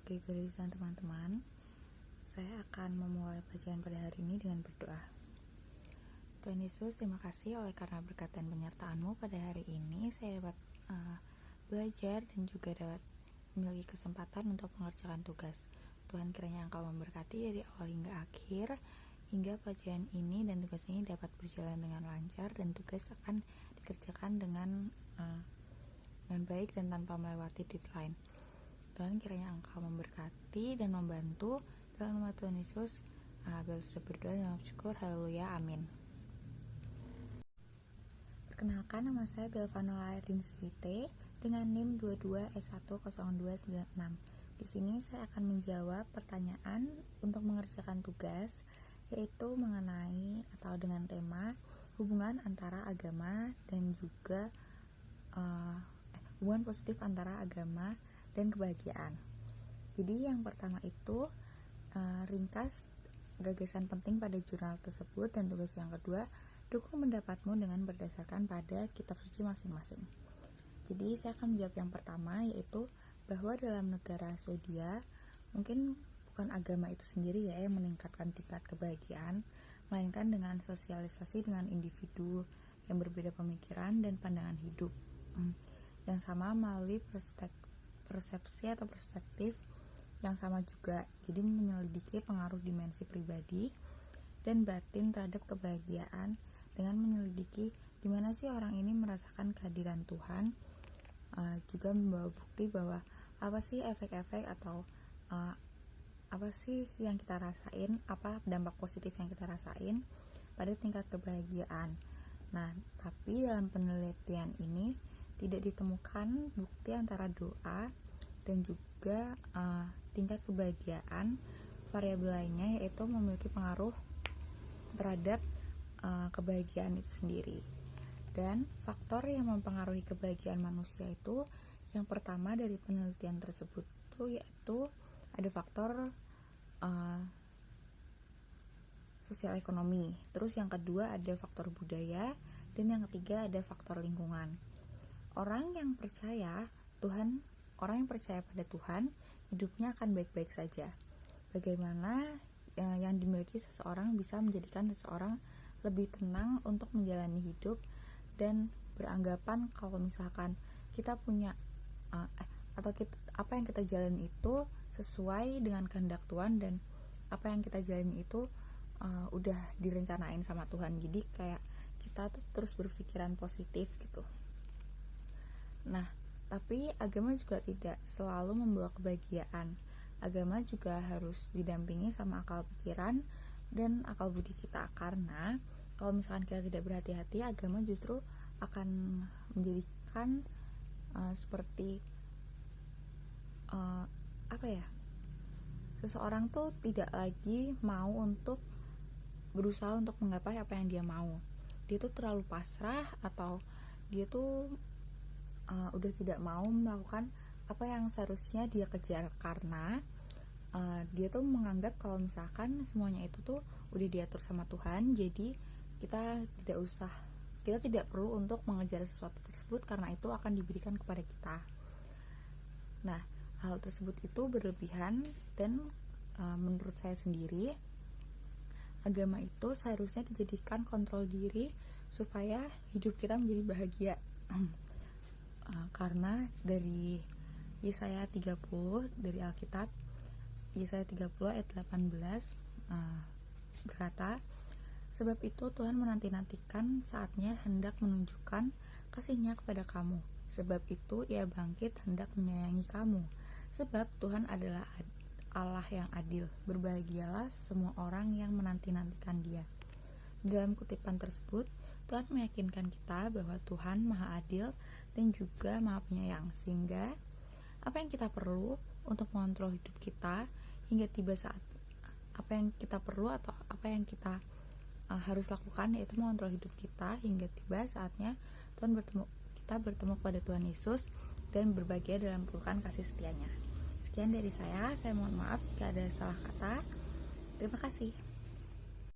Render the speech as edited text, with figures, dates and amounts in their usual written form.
Oke guys dan teman-teman, saya akan memulai bacaan pada hari ini dengan berdoa. Tuhan Yesus, terima kasih oleh karena berkat dan penyertaan-Mu pada hari ini saya dapat belajar dan juga dapat memiliki kesempatan untuk mengerjakan tugas. Tuhan, kiranya Engkau memberkati dari awal hingga akhir, hingga pelajaran ini dan tugas ini dapat berjalan dengan lancar dan tugas akan dikerjakan dengan baik dan tanpa melewati deadline. Tuhan, kiranya Engkau memberkati dan membantu. Dalam nama Tuhan Yesus, Abel sudah berdoa dan bersyukur. Haleluya, amin. Perkenalkan, nama saya Belvanola Erdin Swite dengan NIM 22S10296. Di sini saya akan menjawab pertanyaan untuk mengerjakan tugas, yaitu mengenai atau dengan tema hubungan antara agama dan juga hubungan positif antara agama dan kebahagiaan. Jadi yang pertama itu ringkas gagasan penting pada jurnal tersebut, dan tugas yang kedua, dukung pendapatmu dengan berdasarkan pada kitab suci masing-masing. Jadi saya akan menjawab yang pertama, yaitu bahwa dalam negara Swedia mungkin bukan agama itu sendiri yang meningkatkan tingkat kebahagiaan, melainkan dengan sosialisasi dengan individu yang berbeda pemikiran dan pandangan hidup yang sama melalui persepsi atau perspektif yang sama juga. Jadi menyelidiki pengaruh dimensi pribadi dan batin terhadap kebahagiaan dengan menyelidiki di mana sih orang ini merasakan kehadiran Tuhan, juga membawa bukti bahwa apa sih efek-efek atau apa sih yang kita rasain, apa dampak positif yang kita rasain pada tingkat kebahagiaan. Nah, tapi dalam penelitian ini tidak ditemukan bukti antara doa dan juga tingkat kebahagiaan. Variabel lainnya yaitu memiliki pengaruh terhadap kebahagiaan itu sendiri. Dan faktor yang mempengaruhi kebahagiaan manusia itu, yang pertama dari penelitian tersebut itu yaitu ada faktor sosial ekonomi. Terus yang kedua ada faktor budaya, dan yang ketiga ada faktor lingkungan. Orang yang percaya pada Tuhan, hidupnya akan baik-baik saja. Bagaimana yang dimiliki seseorang bisa menjadikan seseorang lebih tenang untuk menjalani hidup dan beranggapan kalau misalkan kita punya apa yang kita jalani itu sesuai dengan kehendak Tuhan, dan apa yang kita jalani itu udah direncanain sama Tuhan. Jadi kayak kita tuh terus berpikiran positif gitu. Nah, tapi agama juga tidak selalu membawa kebahagiaan. Agama juga harus didampingi sama akal pikiran dan akal budi kita, karena kalau misalkan kita tidak berhati-hati, agama justru akan menjadikan seperti seseorang tuh tidak lagi mau untuk berusaha untuk menggapai apa yang dia mau. Dia tuh terlalu pasrah, atau dia tuh udah tidak mau melakukan apa yang seharusnya dia kejar, karena dia tuh menganggap kalau misalkan semuanya itu tuh udah diatur sama Tuhan, jadi kita tidak perlu untuk mengejar sesuatu tersebut karena itu akan diberikan kepada kita. Nah, hal tersebut itu berlebihan, dan menurut saya sendiri agama itu seharusnya dijadikan kontrol diri supaya hidup kita menjadi bahagia. Karena dari Yesaya 30 dari Alkitab, Yesaya 30 ayat 18 berkata, sebab itu Tuhan menanti-nantikan saatnya hendak menunjukkan kasih-Nya kepada kamu. Sebab itu Ia bangkit hendak menyayangi kamu. Sebab Tuhan adalah Allah yang adil. Berbahagialah semua orang yang menanti-nantikan Dia. Dalam kutipan tersebut, Tuhan meyakinkan kita bahwa Tuhan Maha Adil dan juga Maha Penyayang, sehingga apa yang kita perlu untuk mengontrol hidup kita hingga tiba saat apa yang kita perlu atau apa yang kita harus lakukan, yaitu mengontrol hidup kita hingga tiba saatnya kita bertemu kepada Tuhan Yesus dan berbahagia dalam pelukan kasih setianya. Sekian dari saya mohon maaf jika ada salah kata. Terima kasih.